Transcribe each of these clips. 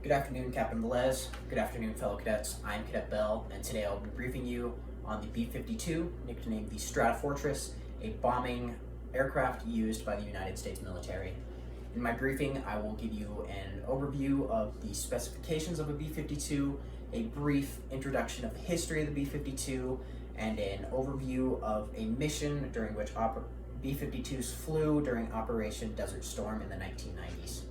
Good afternoon, Captain Velez. Good afternoon, fellow cadets. I'm Cadet Bell, and today I'll be briefing you on the B-52, nicknamed the Stratofortress, a bombing aircraft used by the United States military. In my briefing, I will give you an overview of the specifications of a B-52, a brief introduction of the history of the B-52, and an overview of a mission during which B-52s flew during Operation Desert Storm in the 1990s.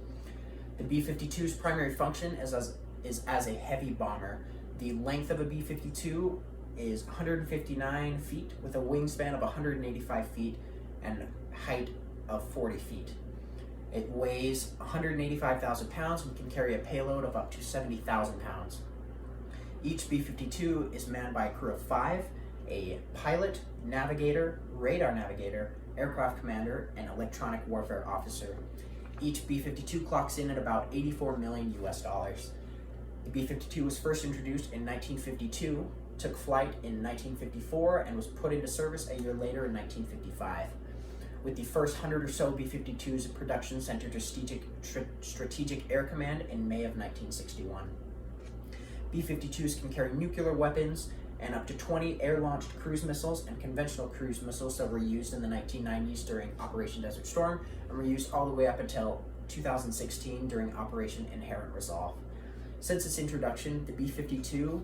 The B-52's primary function is as a heavy bomber. The length of a B-52 is 159 feet with a wingspan of 185 feet and height of 40 feet. It weighs 185,000 pounds and can carry a payload of up to 70,000 pounds. Each B-52 is manned by a crew of 5, a pilot, navigator, radar navigator, aircraft commander, and electronic warfare officer. Each B-52 clocks in at about $84 million US. The B-52 was first introduced in 1952, took flight in 1954, and was put into service a year later in 1955. With the first 100 or so B-52s in production sent to Strategic Air Command in May of 1961. B-52s can carry nuclear weapons and up to 20 air-launched cruise missiles and conventional cruise missiles that were used in the 1990s during Operation Desert Storm and were used all the way up until 2016 during Operation Inherent Resolve. Since its introduction, the B-52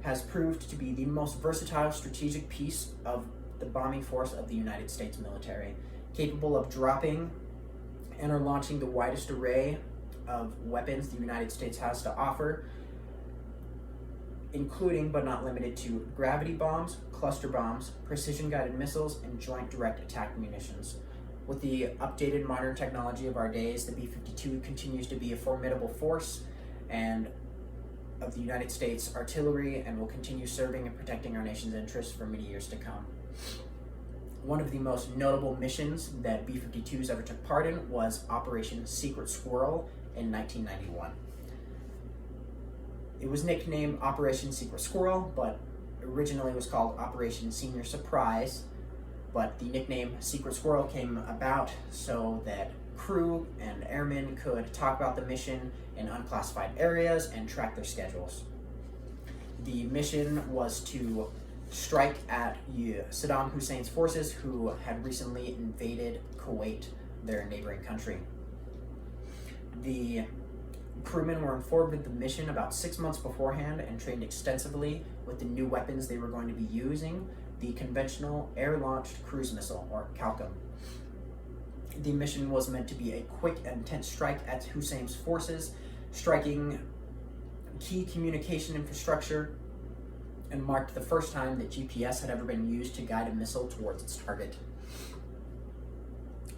has proved to be the most versatile strategic piece of the bombing force of the United States military, capable of dropping and or launching the widest array of weapons the United States has to offer, including but not limited to gravity bombs, cluster bombs, precision-guided missiles, and joint direct attack munitions. With the updated modern technology of our days, the B-52 continues to be a formidable force and of the United States artillery and will continue serving and protecting our nation's interests for many years to come. One of the most notable missions that B-52s ever took part in was Operation Secret Squirrel in 1991. It was nicknamed Operation Secret Squirrel, but originally was called Operation Senior Surprise. But the nickname Secret Squirrel came about so that crew and airmen could talk about the mission in unclassified areas and track their schedules. The mission was to strike at Saddam Hussein's forces, who had recently invaded Kuwait, their neighboring country. The crewmen were informed of the mission about 6 months beforehand and trained extensively with the new weapons they were going to be using, the Conventional Air-Launched Cruise Missile, or CALCM. The mission was meant to be a quick and intense strike at Hussein's forces, striking key communication infrastructure, and marked the first time that GPS had ever been used to guide a missile towards its target.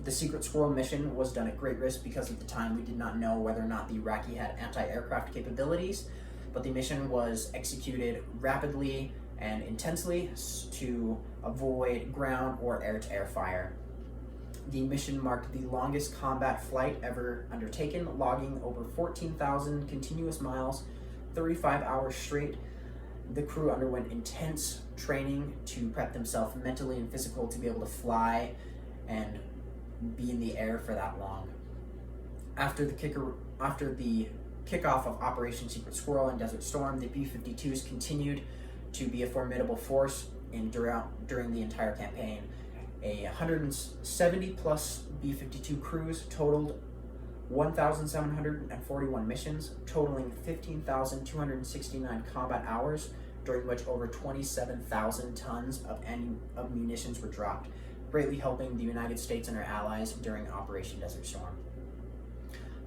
The Secret Squirrel mission was done at great risk because at the time we did not know whether or not the Iraqi had anti-aircraft capabilities, but the mission was executed rapidly and intensely to avoid ground or air-to-air fire. The mission marked the longest combat flight ever undertaken, logging over 14,000 continuous miles, 35 hours straight. The crew underwent intense training to prep themselves mentally and physically to be able to fly and be in the air for that long. After the kickoff of Operation Secret Squirrel and Desert Storm, the B-52s continued to be a formidable force during the entire campaign. 170 plus B-52 crews totaled 1,741 missions, totaling 15,269 combat hours, during which over 27,000 tons of munitions were dropped, greatly helping the United States and our allies during Operation Desert Storm.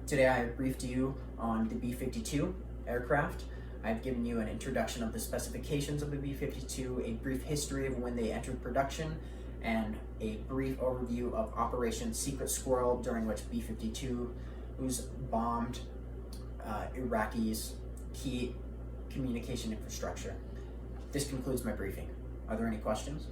Today I have briefed you on the B-52 aircraft. I've given you an introduction of the specifications of the B-52, a brief history of when they entered production, and a brief overview of Operation Secret Squirrel, during which B-52s bombed Iraqi's key communication infrastructure. This concludes my briefing. Are there any questions?